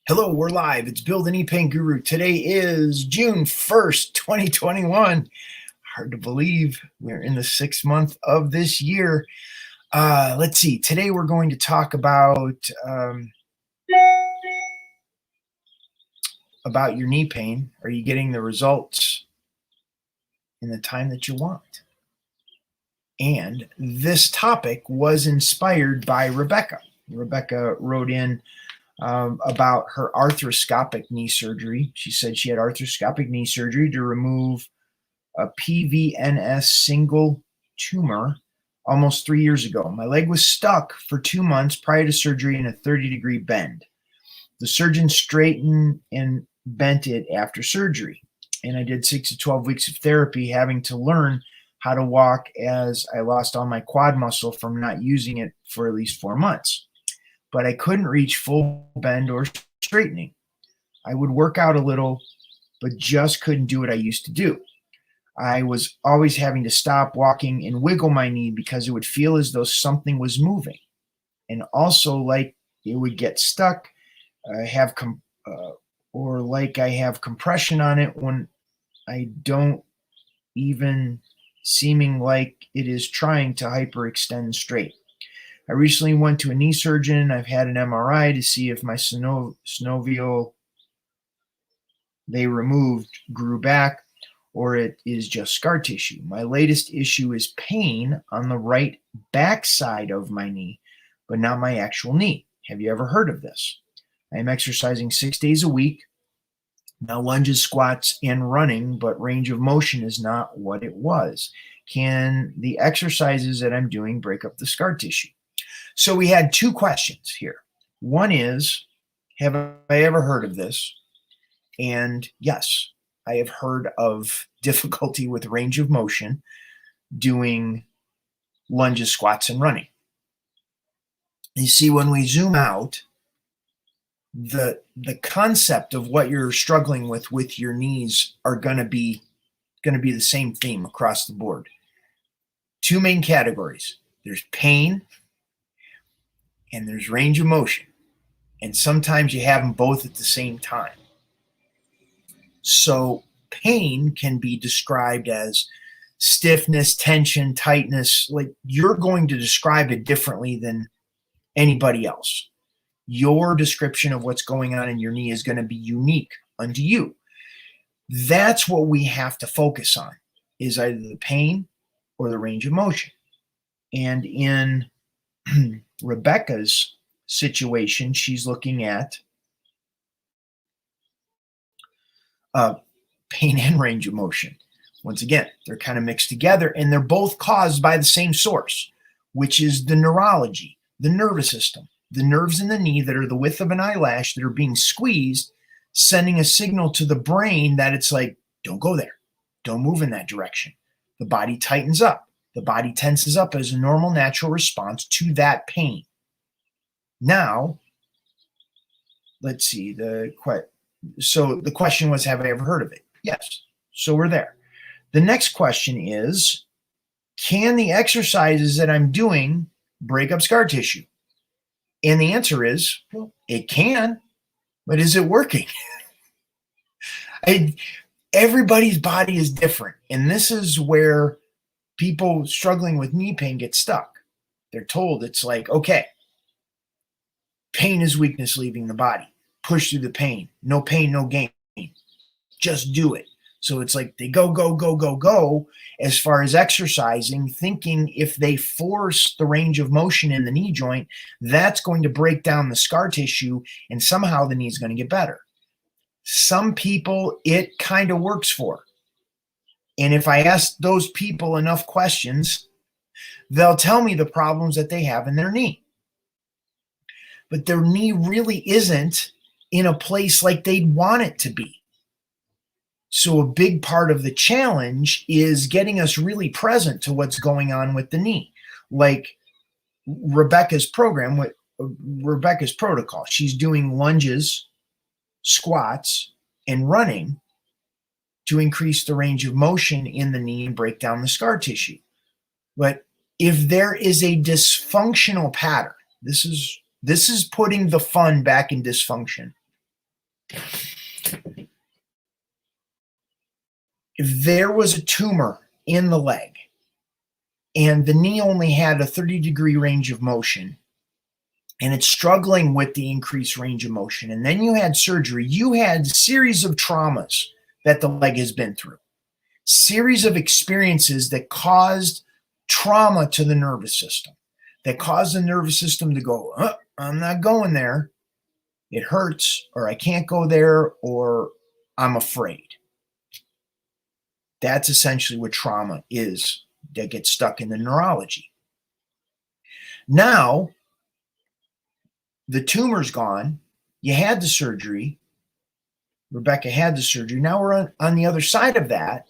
Hello, we're live. It's Bill the Knee Pain Guru. Today is June 1st, 2021. Hard to believe we're in the 6th month of this year. Let's see. Today we're going to talk about your knee pain. Are you getting the results in the time that you want? And this topic was inspired by Rebecca. Rebecca wrote in about her arthroscopic knee surgery. She said she had arthroscopic knee surgery to remove a PVNS single tumor almost 3 years ago. My leg was stuck for 2 months prior to surgery in a 30-degree bend. The surgeon straightened and bent it after surgery, and I did 6 to 12 weeks of therapy, having to learn how to walk as I lost all my quad muscle from not using it for at least 4 months. But I couldn't reach full bend or straightening. I would work out a little, but just couldn't do what I used to do. I was always having to stop walking and wiggle my knee because it would feel as though something was moving. And also like it would get stuck, or like I have compression on it when I don't, even seeming like it is trying to hyperextend straight. I recently went to a knee surgeon. I've had an MRI to see if my synovial they removed grew back or it is just scar tissue. My latest issue is pain on the right back side of my knee, but not my actual knee. Have you ever heard of this? I am exercising 6 days a week, now lunges, squats, and running, but range of motion is not what it was. Can the exercises that I'm doing break up the scar tissue? So we had two questions here. One is, have I ever heard of this? And yes, I have heard of difficulty with range of motion doing lunges, squats, and running. You see, when we zoom out, the concept of what you're struggling with your knees are going to be the same theme across the board. Two main categories. There's pain and there's range of motion. And sometimes you have them both at the same time. So pain can be described as stiffness, tension, tightness. Like, you're going to describe it differently than anybody else. Your description of what's going on in your knee is going to be unique unto you. That's what we have to focus on, is either the pain or the range of motion. And in Rebecca's situation, she's looking at pain and range of motion. Once again, they're kind of mixed together, and they're both caused by the same source, which is the neurology, the nervous system, the nerves in the knee that are the width of an eyelash that are being squeezed, sending a signal to the brain that it's like, don't go there, don't move in that direction. The body tightens up. The body tenses up as a normal, natural response to that pain. Now, let's see. So the question was, have I ever heard of it? Yes. So we're there. The next question is, can the exercises that I'm doing break up scar tissue? And the answer is, well, it can, but is it working? Everybody's body is different. And this is where people struggling with knee pain get stuck. They're told it's like, okay, pain is weakness leaving the body. Push through the pain. No pain, no gain. Just do it. So it's like they go as far as exercising, thinking if they force the range of motion in the knee joint, that's going to break down the scar tissue and somehow the knee is going to get better. Some people it kind of works for. And if I ask those people enough questions, they'll tell me the problems that they have in their knee. But their knee really isn't in a place like they'd want it to be. So a big part of the challenge is getting us really present to what's going on with the knee. Like Rebecca's program, with Rebecca's protocol, she's doing lunges, squats, and running to increase the range of motion in the knee and break down the scar tissue. But if there is a dysfunctional pattern, this is putting the fun back in dysfunction. If there was a tumor in the leg and the knee only had a 30-degree range of motion and it's struggling with the increased range of motion, and then you had surgery, you had a series of traumas that the leg has been through, series of experiences that caused trauma to the nervous system, that caused the nervous system to go, I'm not going there. It hurts, or I can't go there, or I'm afraid. That's essentially what trauma is that gets stuck in the neurology. Now, the tumor's gone. You had the surgery. Rebecca had the surgery. Now we're on the other side of that.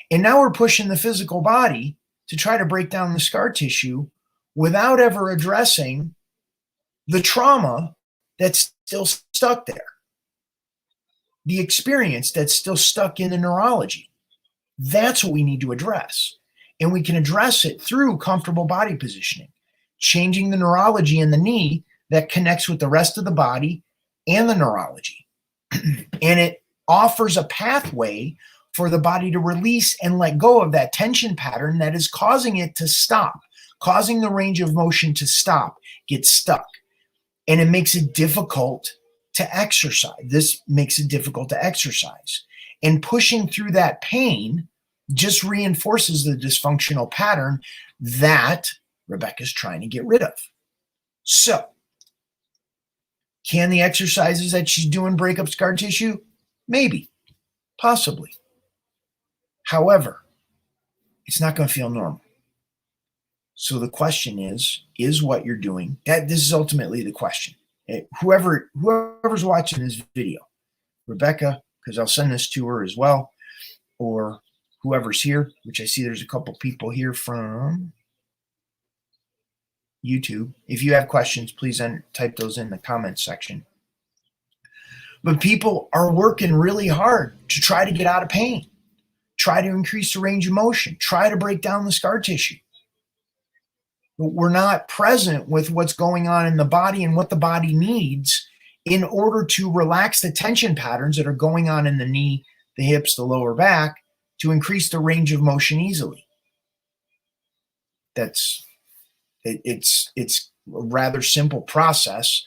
And now we're pushing the physical body to try to break down the scar tissue without ever addressing the trauma that's still stuck there, the experience that's still stuck in the neurology. That's what we need to address. And we can address it through comfortable body positioning, changing the neurology in the knee that connects with the rest of the body and the neurology. And it offers a pathway for the body to release and let go of that tension pattern that is causing it to stop, causing the range of motion to stop, get stuck. And it makes it difficult to exercise. This makes it difficult to exercise. And pushing through that pain just reinforces the dysfunctional pattern that Rebecca's trying to get rid of. So, can the exercises that she's doing break up scar tissue? Maybe, possibly. However, it's not going to feel normal. So the question is what you're doing, this is ultimately the question. Whoever's watching this video, Rebecca, because I'll send this to her as well, or whoever's here, which I see there's a couple people here from YouTube. If you have questions, please type those in the comments section. But people are working really hard to try to get out of pain, try to increase the range of motion, try to break down the scar tissue. But we're not present with what's going on in the body and what the body needs in order to relax the tension patterns that are going on in the knee, the hips, the lower back, to increase the range of motion easily. It's a rather simple process.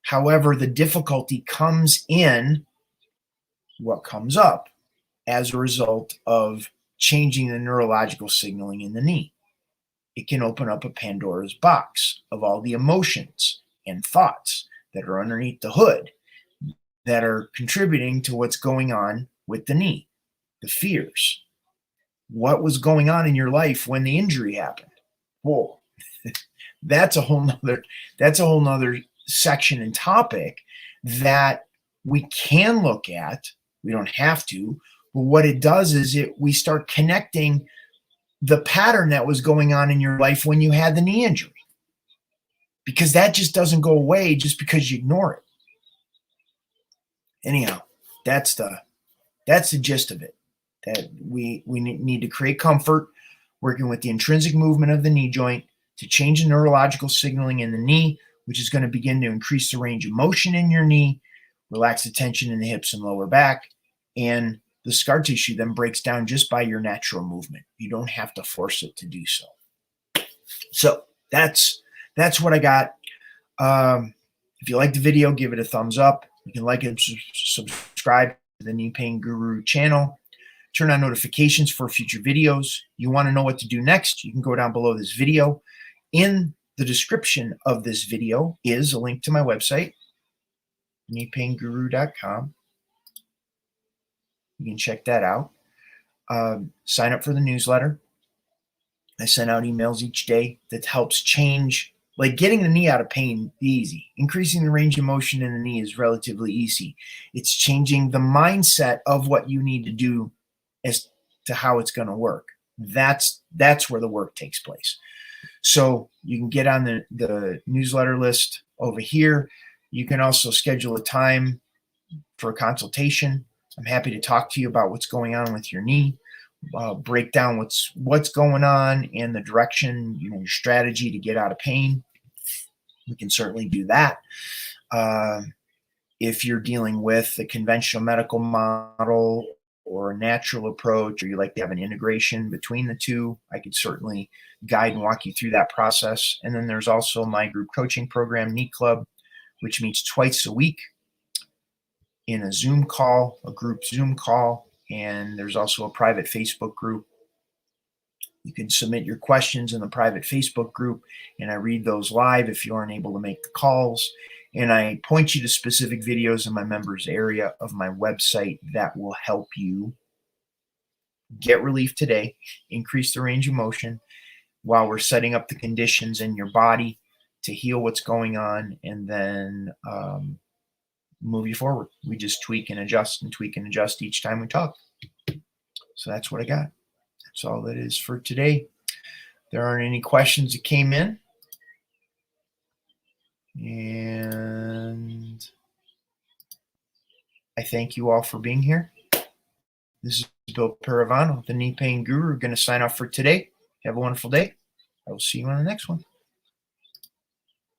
However, the difficulty comes in what comes up as a result of changing the neurological signaling in the knee. It can open up a Pandora's box of all the emotions and thoughts that are underneath the hood that are contributing to what's going on with the knee, the fears. What was going on in your life when the injury happened? Whoa, that's a whole nother section and topic that we can look at. We don't have to, but what it does is we start connecting the pattern that was going on in your life when you had the knee injury, because that just doesn't go away just because you ignore it. Anyhow, that's the gist of it. That we need to create comfort, working with the intrinsic movement of the knee joint to change the neurological signaling in the knee, which is going to begin to increase the range of motion in your knee, relax the tension in the hips and lower back, and the scar tissue then breaks down just by your natural movement. You don't have to force it to do so. So that's what I got. If you like the video, give it a thumbs up. You can like and subscribe to the Knee Pain Guru channel. Turn on notifications for future videos. You want to know what to do next, you can go down below this video. In the description of this video is a link to my website, kneepainguru.com. You can check that out. Sign up for the newsletter. I send out emails each day that helps change, like getting the knee out of pain, easy. Increasing the range of motion in the knee is relatively easy. It's changing the mindset of what you need to do as to how it's going to work. That's where the work takes place. So you can get on the newsletter list over here. You can also schedule a time for a consultation. I'm happy to talk to you about what's going on with your knee, break down what's going on and the direction, your strategy to get out of pain. We can certainly do that. If you're dealing with the conventional medical model or a natural approach, or you like to have an integration between the two, I could certainly guide and walk you through that process. And then there's also my group coaching program, Neat Club, which meets twice a week in a Zoom call, a group Zoom call, and there's also a private Facebook group. You can submit your questions in the private Facebook group, and I read those live if you aren't able to make the calls. And I point you to specific videos in my members area of my website that will help you get relief today, increase the range of motion while we're setting up the conditions in your body to heal what's going on, and then move you forward. We just tweak and adjust and tweak and adjust each time we talk. So that's what I got. That's all that is for today. There aren't any questions that came in. And I thank you all for being here. This is Bill Paravano, the Knee Pain Guru. We're going to sign off for today. Have a wonderful day. I will see you on the next one.